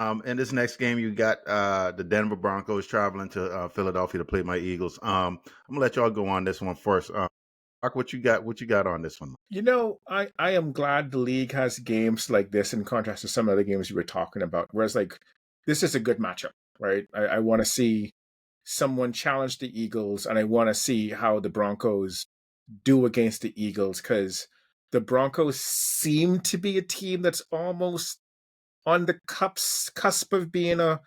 In this next game, you got the Denver Broncos traveling to Philadelphia to play my Eagles. I'm gonna let y'all go on this one first. Mark, what you got? What you got on this one? I am glad the league has games like this in contrast to some other games you were talking about. Whereas, like, this is a good matchup, right? I want to see someone challenge the Eagles, and I want to see how the Broncos do against the Eagles because the Broncos seem to be a team that's almost on the cusp of being a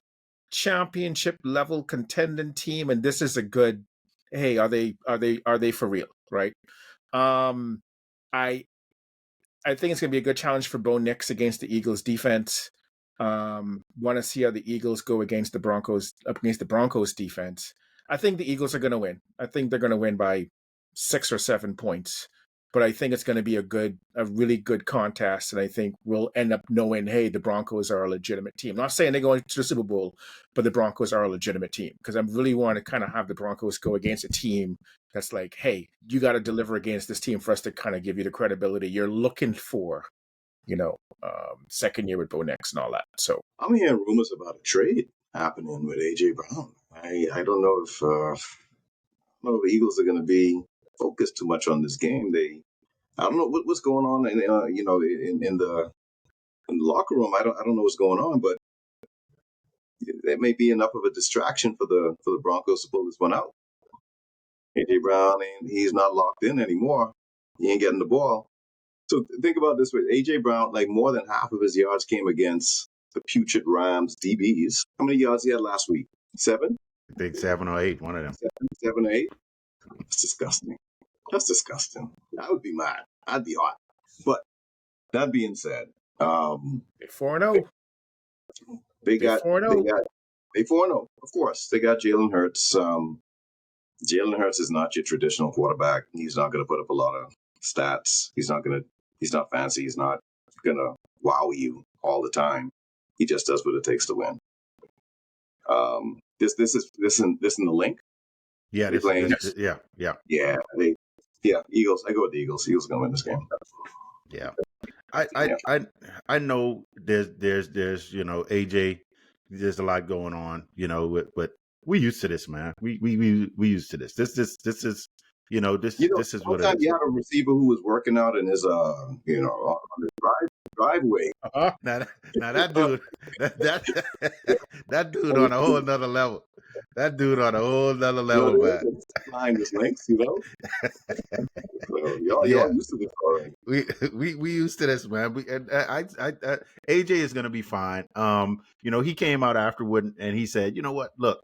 championship level contending team, and this is a good. Hey, are they for real, right? Um, I I think it's going to be a good challenge for Bo Nix against the Eagles defense. Want to see how the Eagles go against the Broncos defense. I think the Eagles are going to win. I think they're going to win by 6 or 7 points. But I think it's going to be a really good contest, and I think we'll end up knowing, hey, the Broncos are a legitimate team. Not saying they're going to the Super Bowl, but the Broncos are a legitimate team because I really want to kind of have the Broncos go against a team that's like, hey, you got to deliver against this team for us to kind of give you the credibility you're looking for, second year with Bo Nix and all that. So I'm hearing rumors about a trade happening with AJ Brown. I don't know if the Eagles are going to be focused too much on this game. I don't know what's going on in the locker room. I don't know what's going on, but that may be enough of a distraction for the Broncos to pull this one out. AJ Brown, he's not locked in anymore. He ain't getting the ball. So think about it this way: AJ Brown, like more than half of his yards came against the putrid Rams DBs. How many yards he had last week? 7? I think 7 or 8, one of them. 7 or 8. That's disgusting. That's disgusting. I would be mad. I'd be hot. But that being said, 4-0. They 4-0. Of course, they got Jalen Hurts. Jalen Hurts is not your traditional quarterback. He's not going to put up a lot of stats. He's not fancy. He's not going to wow you all the time. He just does what it takes to win. This in the link. Yeah, Eagles. I go with the Eagles. Eagles going to win this game. Yeah. I know there's AJ, there's a lot going on, but we used to this, man. We used to this. This is this is what it is. You had a receiver who was working out in his on his driveway. Now that dude that dude on a whole nother level. That dude on a whole nother level, man. Behind his links, y'all used to this already. We used to this, man. AJ is gonna be fine. He came out afterward and he said, you know what? Look,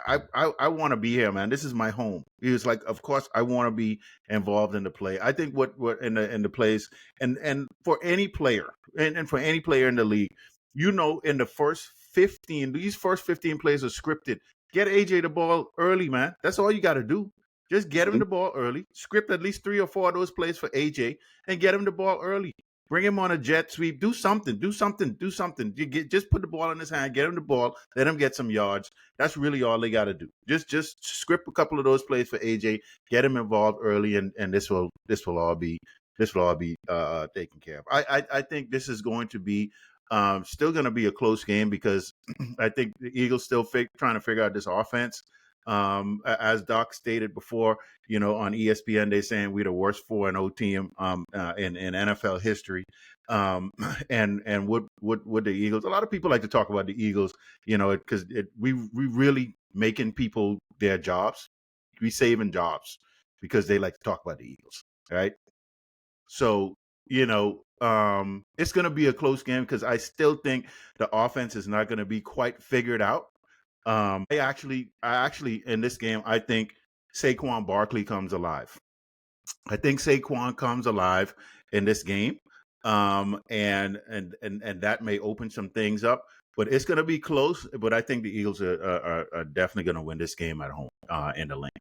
I want to be here, man. This is my home. He was like, of course, I want to be involved in the play. I think what in the plays and for any player and for any player in the league, in the first 15, these first 15 plays are scripted. Get AJ the ball early, man. That's all you got to do. Just get him the ball early. Script at least 3 or 4 of those plays for AJ and get him the ball early. Bring him on a jet sweep. Do something. Just put the ball in his hand. Get him the ball. Let him get some yards. That's really all they got to do. Just script a couple of those plays for AJ. Get him involved early, and this will all be taken care of. I think this is going to be still going to be a close game because I think the Eagles still trying to figure out this offense. As Doc stated before, on ESPN, they're saying we're the worst 4-0 team in NFL history. And would the Eagles? A lot of people like to talk about the Eagles, because we really making people their jobs. We saving jobs because they like to talk about the Eagles, right? So it's going to be a close game because I still think the offense is not going to be quite figured out. I actually in this game, I think Saquon Barkley comes alive. I think Saquon comes alive in this game, and that may open some things up. But it's going to be close. But I think the Eagles are definitely going to win this game at home in the lane.